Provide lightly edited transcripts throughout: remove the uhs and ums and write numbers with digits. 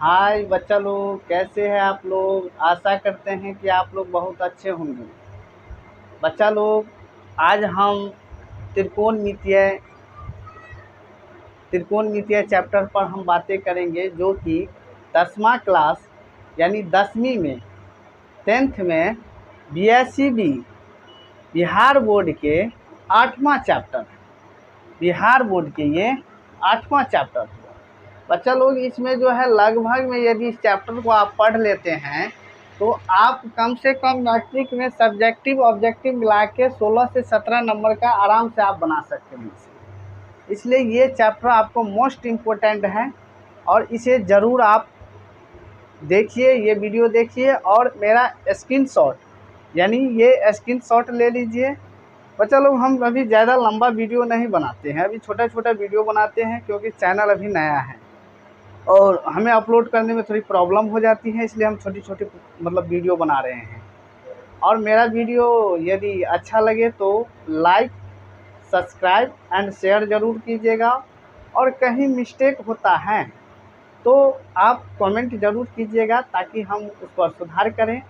हाय बच्चा लोग, कैसे हैं आप लोग। आशा करते हैं कि आप लोग बहुत अच्छे होंगे। बच्चा लोग, आज हम त्रिकोणमितीय त्रिकोणमितीय चैप्टर पर हम बातें करेंगे, जो कि 10वां क्लास यानी 10वीं में 10th में BSCB बिहार बोर्ड के 8वां चैप्टर है। बिहार बोर्ड के ये 8वां चैप्टर हुआ। बच्चा लोग, इसमें जो है लगभग में यदि इस चैप्टर को आप पढ़ लेते हैं तो आप कम से कम मैट्रिक में सब्जेक्टिव ऑब्जेक्टिव मिला के 16 से 17 नंबर का आराम से आप बना सकते हैं। इसलिए ये चैप्टर आपको मोस्ट इम्पोर्टेंट है और इसे ज़रूर आप देखिए, ये वीडियो देखिए और मेरा स्क्रीनशॉट यानी ये स्क्रीनशॉट ले लीजिए। बच्चा लोग, हम अभी ज़्यादा लंबा वीडियो नहीं बनाते हैं, अभी छोटा छोटा वीडियो बनाते हैं क्योंकि चैनल अभी नया है और हमें अपलोड करने में थोड़ी प्रॉब्लम हो जाती है, इसलिए हम छोटी छोटी वीडियो बना रहे हैं। और मेरा वीडियो यदि अच्छा लगे तो लाइक, सब्सक्राइब एंड शेयर ज़रूर कीजिएगा। और कहीं मिस्टेक होता है तो आप कमेंट ज़रूर कीजिएगा ताकि हम उस पर सुधार करें।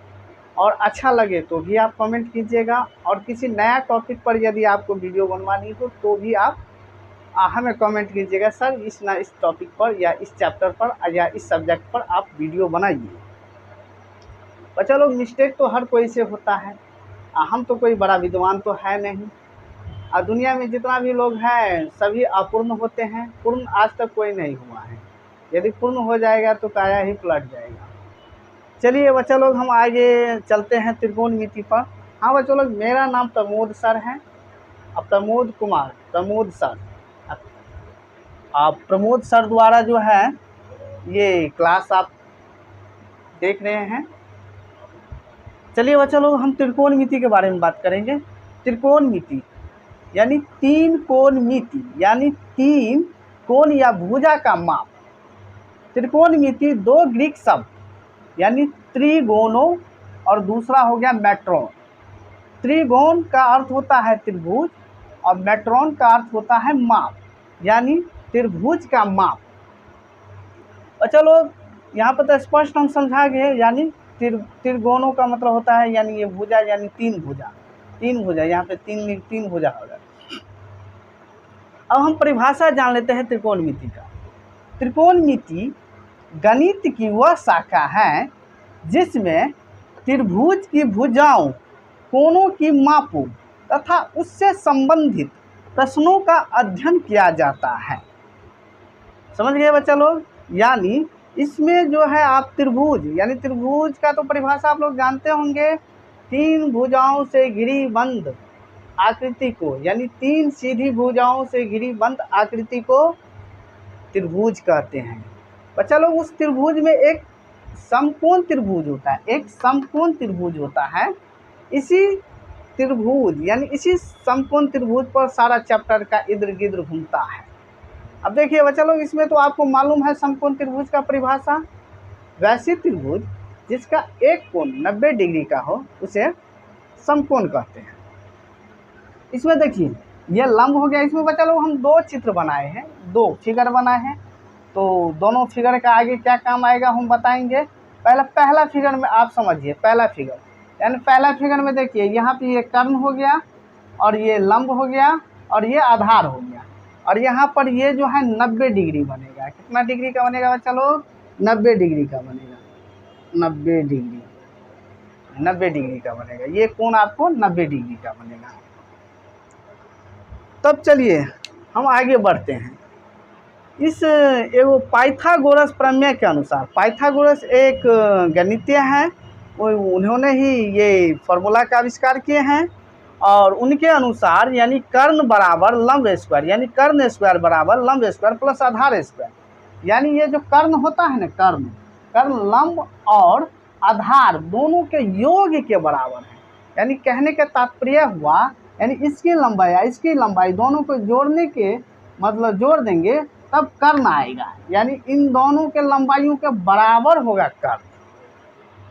और अच्छा लगे तो भी आप कमेंट कीजिएगा। और किसी नया टॉपिक पर यदि आपको वीडियो बनवानी हो तो भी आप हमें कमेंट कीजिएगा, सर इस टॉपिक पर या इस चैप्टर पर या इस सब्जेक्ट पर आप वीडियो बनाइए। बच्चा लोग, मिस्टेक तो हर कोई से होता है। हम तो कोई बड़ा विद्वान तो है नहीं और दुनिया में जितना भी लोग हैं सभी अपूर्ण होते हैं, पूर्ण आज तक कोई नहीं हुआ है। यदि पूर्ण हो जाएगा तो काया ही पलट जाएगा। चलिए बच्चा लोग, हम आगे चलते हैं त्रिकोणमिति पर। हाँ बच्चा लोग, मेरा नाम प्रमोद सर है, अब प्रमोद कुमार, प्रमोद सर। आप प्रमोद सर द्वारा जो है ये क्लास आप देख रहे हैं। चलिए बच्चा लोग, हम त्रिकोणमिति के बारे में बात करेंगे। त्रिकोणमिति यानी तीन कोणमिति, यानी तीन कोण या भुजा का माप। त्रिकोणमिति दो ग्रीक शब्द यानी त्रिगोनो और दूसरा हो गया मेट्रोन। त्रिगोण का अर्थ होता है त्रिभुज और मेट्रोन का अर्थ होता है माप, यानी त्रिभुज का माप। अच्छा लोग, यहाँ पर तो स्पष्ट हम समझा गए, यानी त्रिगोणों का मतलब होता है यानी ये भुजा, यानी तीन भुजा, यहाँ पे तीन भुजा हो जाए। अब हम परिभाषा जान लेते हैं त्रिकोणमिति का। त्रिकोणमिति गणित की वह शाखा है जिसमें त्रिभुज की भुजाओं, कोणों की मापों तथा उससे संबंधित प्रश्नों का अध्ययन किया जाता है। समझ गए बच्चा लोग। यानी इसमें जो है आप त्रिभुज, यानी त्रिभुज का तो परिभाषा आप लोग जानते होंगे, तीन भुजाओं से घिरी बंद आकृति को, यानी तीन सीधी भुजाओं से घिरी बंद आकृति को त्रिभुज कहते हैं। बच्चा लोग, उस त्रिभुज में एक समकोण त्रिभुज होता है, एक समकोण त्रिभुज होता है। इसी त्रिभुज यानी इसी समकोण त्रिभुज पर सारा चैप्टर का इर्द गिर्द घूमता है। अब देखिए बच्चा लोग, इसमें तो आपको मालूम है समकोण त्रिभुज का परिभाषा। वैसे त्रिभुज जिसका एक कोण 90 डिग्री का हो उसे समकोण कहते हैं। इसमें देखिए यह लंब हो गया। इसमें बच्चा लोग हम दो चित्र बनाए हैं, दो फिगर बनाए हैं, तो दोनों फिगर का आगे क्या काम आएगा हम बताएंगे। पहला फिगर में आप समझिए, पहला फिगर यानी पहला फिगर में देखिए यहाँ पे ये कर्ण हो गया और ये लंब हो गया और ये आधार हो गया और यहाँ पर ये जो है 90 डिग्री बनेगा। कितना डिग्री का बनेगा बच्चा लोग? 90 डिग्री का बनेगा। 90 डिग्री का बनेगा। ये कोण आपको 90 डिग्री का बनेगा। तब चलिए हम आगे बढ़ते हैं। इस एगो पाइथागोरस प्रमेय के अनुसार, पाइथागोरस एक गणितीय है, उन्होंने ही ये फॉर्मूला का आविष्कार किए हैं। और उनके अनुसार यानी कर्ण बराबर लंब स्क्वायर, यानी कर्ण स्क्वायर बराबर लंब स्क्वायर प्लस आधार स्क्वायर। यानी ये जो कर्ण होता है ना, कर्ण लंब और आधार दोनों के योग के बराबर है। यानी कहने का तात्पर्य हुआ, यानी इसकी लंबाई या इसकी लंबाई दोनों को जोड़ने के मतलब जोड़ देंगे तब कर्ण आएगा, यानी इन दोनों के लंबाइयों के बराबर होगा कर्ण।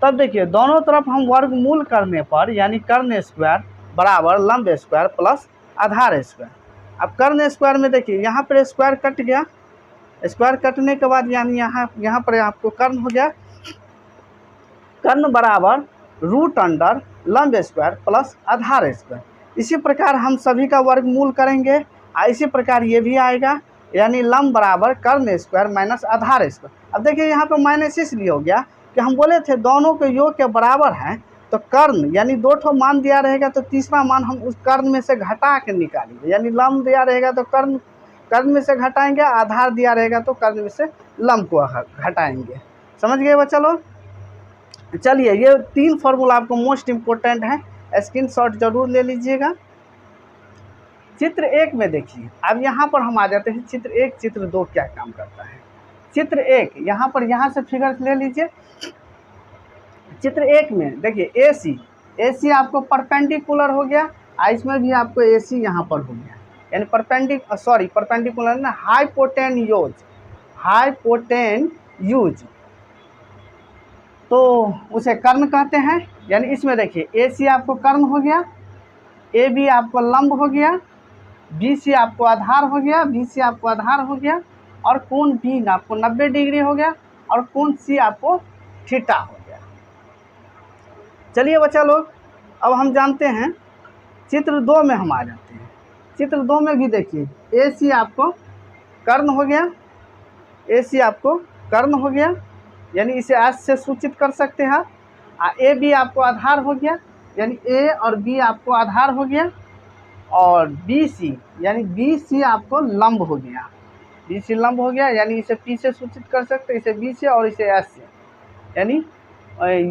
तब देखिए दोनों तरफ हम वर्गमूल करने पर यानी कर्ण स्क्वायर बराबर लंब स्क्वायर प्लस आधार स्क्वायर। अब कर्ण स्क्वायर में देखिए यहाँ पर स्क्वायर कट गया, स्क्वायर कटने के बाद यानी यहाँ पर आपको कर्ण हो गया, कर्ण बराबर रूट अंडर लंब स्क्वायर प्लस आधार स्क्वायर। इसी प्रकार हम सभी का वर्गमूल करेंगे, इसी प्रकार ये भी आएगा, यानी लंब बराबर कर्ण स्क्वायर माइनस आधार स्क्वायर। अब देखिए यहाँ पे माइनस इसलिए हो गया कि हम बोले थे दोनों के योग के बराबर हैं, तो कर्ण यानी दो ठो मान दिया रहेगा तो तीसरा मान हम उस कर्ण में से घटा के निकालेंगे, यानी लंब दिया रहेगा तो कर्ण में से घटाएंगे, आधार दिया रहेगा तो कर्ण में से लंब को घटाएंगे। समझ गए बच्चा लोग? चलिए ये 3 फॉर्मूला आपको मोस्ट इम्पोर्टेंट है, स्क्रीनशॉट जरूर ले लीजिएगा। चित्र 1 में देखिए, अब यहाँ पर हम आ जाते हैं चित्र 1, चित्र 2 क्या काम करता है। चित्र 1 यहाँ पर यहाँ से फिगर ले लीजिए। चित्र 1 में देखिए AC आपको परपेंडिकुलर हो गया, इसमें भी आपको AC यहाँ पर हो गया, यानी परपेंडिकुलर ना, हाइपोटेन्यूज तो उसे कर्ण कहते हैं। यानी इसमें देखिए AC आपको कर्ण हो गया, AB आपको लंब हो गया, BC आपको आधार हो गया, BC आपको आधार हो गया, और कोण B आपको 90 डिग्री हो गया, और कोण C आपको थीटा हो गया। चलिए बच्चा लोग, अब हम जानते हैं चित्र 2 में हम आ जाते हैं। चित्र 2 में भी देखिए AC आपको कर्ण हो गया, AC आपको कर्ण हो गया, यानी इसे S से सूचित कर सकते हैं। AB आपको आधार हो गया, यानी A और B आपको आधार हो गया, और BC यानी BC आपको लंब हो गया, BC लंब हो गया, यानी इसे P से सूचित कर सकते हैं, इसे B से और इसे S से, यानी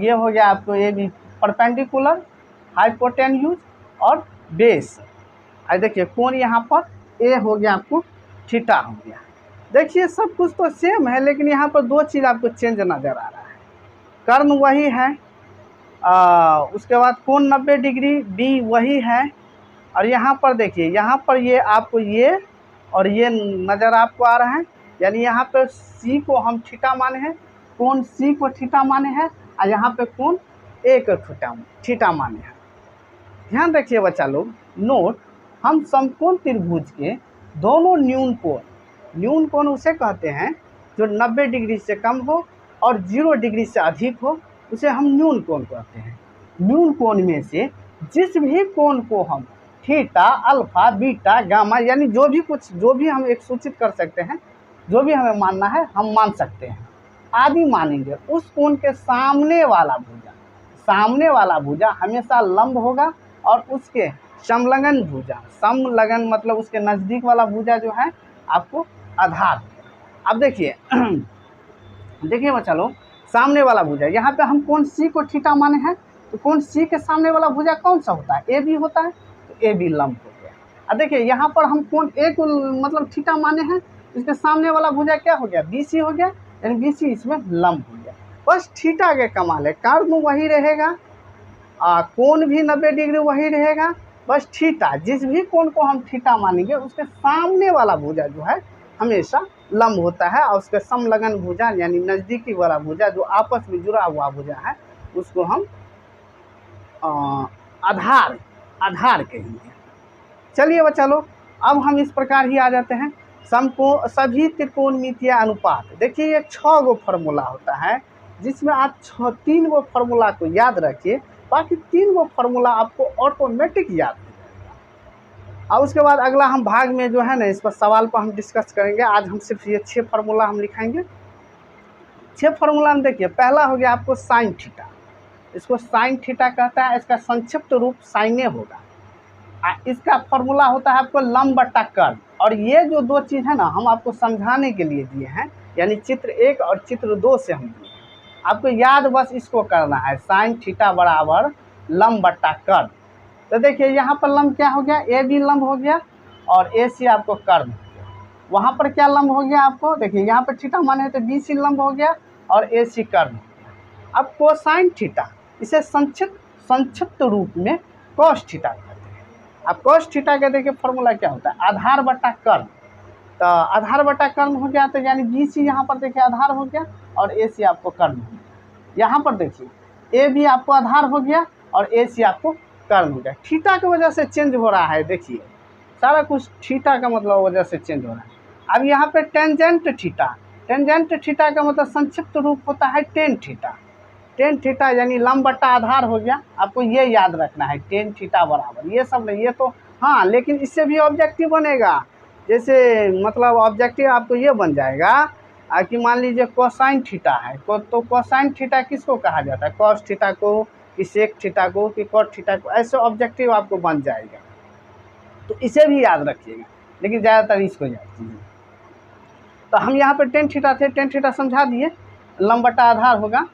ये हो गया आपको AB परपेंडिकुलर, हाइपोटेन्यूज और बेस। देखिए कोण यहाँ पर A हो गया आपको थीटा हो गया। देखिए सब कुछ तो सेम है, लेकिन यहाँ पर 2 चीज़ आपको चेंज नज़र आ रहा है। कर्ण वही है, उसके बाद कोण 90 डिग्री B वही है, और यहाँ पर देखिए यहाँ पर ये आपको ये और ये नज़र आपको आ रहा है, यानी यहाँ पर C को हम थीटा माने हैं, कोण C को थीटा माने हैं, और यहाँ पे कोण A को थीटा माने हैं। ध्यान रखिए बच्चा लोग, नोट, हम समकोण त्रिभुज के दोनों न्यून कोण उसे कहते हैं जो 90 डिग्री से कम हो और 0 डिग्री से अधिक हो, उसे हम न्यून कोण कहते हैं। न्यून कोण में से जिस भी कोण को हम थीटा, अल्फा, बीटा, गामा, यानी जो भी हम एक सूचित कर सकते हैं, जो भी हमें मानना है हम मान सकते हैं, आदि मानेंगे। उस कोण के सामने वाला भुजा हमेशा लंब होगा, और उसके समलग्न भुजा, समलग्न मतलब उसके नज़दीक वाला भुजा जो है आपको आधार होगा। अब देखिए बच्चा लोग, सामने वाला भुजा, यहाँ पे हम कोण C को थीटा माने हैं, तो कोण C के सामने वाला भुजा कौन सा होता है? AB होता है, तो AB लंब हो गया। अब देखिए यहाँ पर हम कोण A को मतलब थीटा माने हैं, इसके सामने वाला भुजा क्या हो गया? BC हो गया, यानी BC इसमें लंब हो गया। बस थीटा के कमाल है, कर्ण वही रहेगा, कोण भी 90 डिग्री वही रहेगा, बस थीटा, जिस भी कोण को हम थीटा मानेंगे उसके सामने वाला भुजा जो है हमेशा लंब होता है, और उसके समलग्न भुजा यानी नज़दीकी वाला भुजा जो आपस में जुड़ा हुआ भुजा है उसको हम आधार कहेंगे। चलिए बच्चा लोग, अब हम इस प्रकार ही आ जाते हैं सभी त्रिकोणमितीय अनुपात। देखिए ये 6 गो फॉर्मूला होता है, जिसमें आप 3 गो फॉर्मूला को याद रखिए, बाकी 3 गो फॉर्मूला आपको ऑटोमेटिक याद हो जाएगा। और उसके बाद अगला हम भाग में जो है ना, इस पर सवाल पर हम डिस्कस करेंगे। आज हम सिर्फ ये 6 फार्मूला हम लिखाएंगे। 6 फार्मूला में देखिए, पहला हो गया आपको साइन थीटा, इसको साइन थीटा कहता है, इसका संक्षिप्त रूप साइने होगा। इसका फॉर्मूला होता है आपको लंब बटा कर्ण। और ये जो 2 चीज़ है ना, हम आपको समझाने के लिए दिए हैं, यानी चित्र 1 और चित्र 2 से हम दिए हैं, आपको याद बस इसको करना है, साइन थीटा बराबर लंब बटा कर्ण। तो देखिए यहाँ पर लंब क्या हो गया? AB लंब हो गया, और AC आपको कर्ण हो गया। वहाँ पर क्या लंब हो गया आपको? देखिए यहाँ पर थीटा माने तो BC लंब हो गया, और AC कर्ण हो गया। अब कोसाइन थीटा, इसे संक्षिप्त रूप में कॉस थीटा कहते हैं। अब कॉस थीटा का देखिए फॉर्मूला क्या होता है? आधार बटा कर्ण। तो आधार बटा कर्ण हो गया, तो यानी BC यहाँ पर देखिए आधार हो गया, और AC आपको कर्ण हो गया। यहाँ पर देखिए AB आपको आधार हो गया, और AC आपको कर्ण हो गया। थीटा की वजह से चेंज हो रहा है, देखिए सारा कुछ थीटा का मतलब वजह से चेंज हो रहा है। अब यहाँ पे टेंजेंट थीटा, टेंजेंट थीटा का मतलब संक्षिप्त रूप होता है टेन थीटा। टेन थीटा यानी लंब बटा आधार हो गया, आपको ये याद रखना है, टेन थीटा बराबर, ये सब नहीं, ये तो हाँ, लेकिन इससे भी ऑब्जेक्टिव बनेगा। जैसे मतलब ऑब्जेक्टिव आपको ये बन जाएगा कि मान लीजिए कोसाइन थीटा है, तो कोसाइन थीटा किसको कहा जाता है, कॉस थीटा को कि सेक थीटा को कि कॉट थीटा को, ऐसे ऑब्जेक्टिव आपको बन जाएगा। तो इसे भी याद रखिएगा, लेकिन ज़्यादातर इसको याद कीजिए। तो हम यहाँ पर टेन थीटा थे, टेन थीटा समझा दिए, लंब बटा आधार होगा,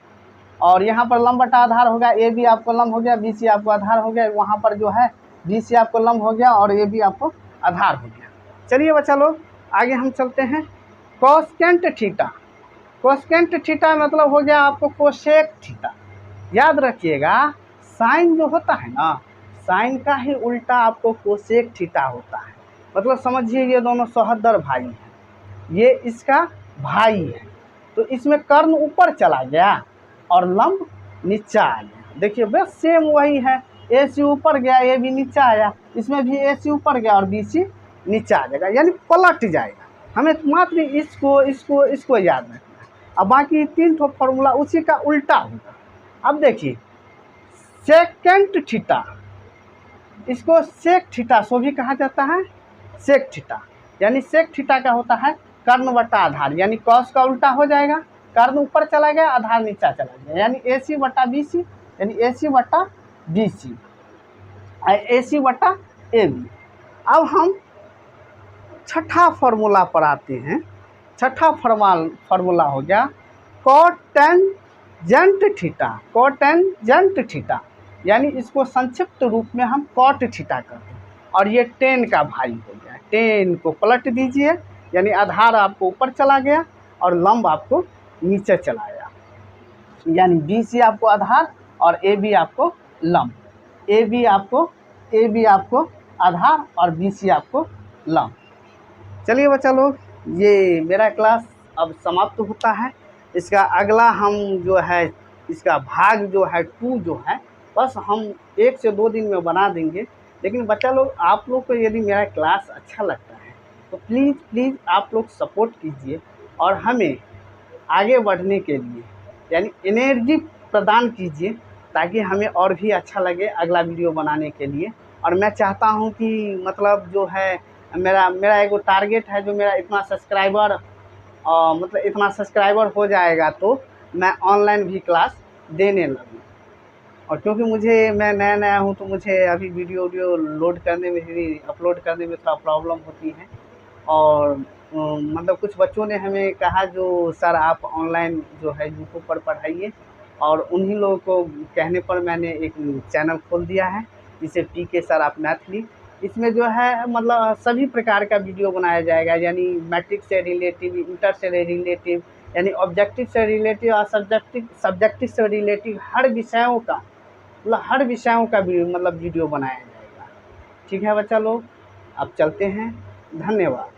और यहाँ पर लंब बटा आधार होगा, ए बी आपको लंब हो गया, बी सी आपको आधार हो गया, वहाँ पर जो है बी सी आपको लंब हो गया और ए बी आपको आधार हो गया। चलिए बच्चा लोग आगे हम चलते हैं। कोसेकेंट थीटा, कोसेकेंट थीटा मतलब हो गया आपको कोसेक थीटा। याद रखिएगा साइन जो होता है ना, साइन का ही उल्टा आपको कोसेक थीटा होता है। मतलब समझिए ये दोनों सहोदर भाई हैं, ये इसका भाई है, तो इसमें कर्ण ऊपर चला गया और लंब नीचा आ गया। देखिए बस सेम वही है, ए सी ऊपर गया, ए बी नीचा आया, इसमें भी ए सी ऊपर गया और बी सी नीचा आ जाएगा, यानी पलट जाएगा। हमें मात्र इसको इसको इसको याद रखना है, अब बाकी तीन ठो फॉर्मूला उसी का उल्टा होगा। अब देखिए सेकेंट थीटा, इसको सेक थीटा सो भी कहा जाता है, सेक थीटा यानी सेक थीटा का होता है कर्ण बटा आधार, यानी कॉस का उल्टा हो जाएगा, कर्ण ऊपर चला गया आधार नीचा चला गया, यानी ए सी बटा बी सी, यानी ए सी बटा बी सी, ए सी बटा ए बी। अब हम छठा फॉर्मूला पर आते हैं। छठा फॉर्मूला हो गया कोटेंजेंट थीटा, कोटेंजेंट थीटा यानी इसको संक्षिप्त रूप में हम कॉट थीटा कहते हैं, और ये टेन का भाई हो गया। टेन को पलट दीजिए, यानी आधार आपको ऊपर चला गया और लंब आपको नीचे चला गया, यानी बी सी आपको आधार और ए बी आपको लंब, ए बी आपको आधार और बी सी आपको लंब। चलिए बच्चा लोग ये मेरा क्लास अब समाप्त होता है। इसका अगला हम जो है इसका भाग जो है 2 जो है बस हम 1 से 2 दिन में बना देंगे। लेकिन बच्चा लोग आप लोग को यदि मेरा क्लास अच्छा लगता है तो प्लीज़ आप लोग सपोर्ट कीजिए और हमें आगे बढ़ने के लिए यानी एनर्जी प्रदान कीजिए, ताकि हमें और भी अच्छा लगे अगला वीडियो बनाने के लिए। और मैं चाहता हूं कि मतलब जो है मेरा एगो टारगेट है, जो मेरा इतना सब्सक्राइबर हो जाएगा तो मैं ऑनलाइन भी क्लास देने लगूँ। और क्योंकि मैं नया हूँ तो मुझे अभी वीडियो लोड करने में भी अपलोड करने में थोड़ा प्रॉब्लम होती है। और मतलब कुछ बच्चों ने हमें कहा जो सर आप ऑनलाइन जो है यूट्यूब पर पढ़ाइए, और उन्हीं लोगों को कहने पर मैंने एक चैनल खोल दिया है जिसे पीके सर आप मैथिली। इसमें जो है मतलब सभी प्रकार का वीडियो बनाया जाएगा, यानी मैट्रिक से रिलेटिव, इंटर से रिलेटिव, यानी ऑब्जेक्टिव से रिलेटिव और सब्जेक्टिव से रिलेटिव हर विषयों का वीडियो बनाया जाएगा। ठीक है बच्चा लोग, अब चलते हैं, धन्यवाद।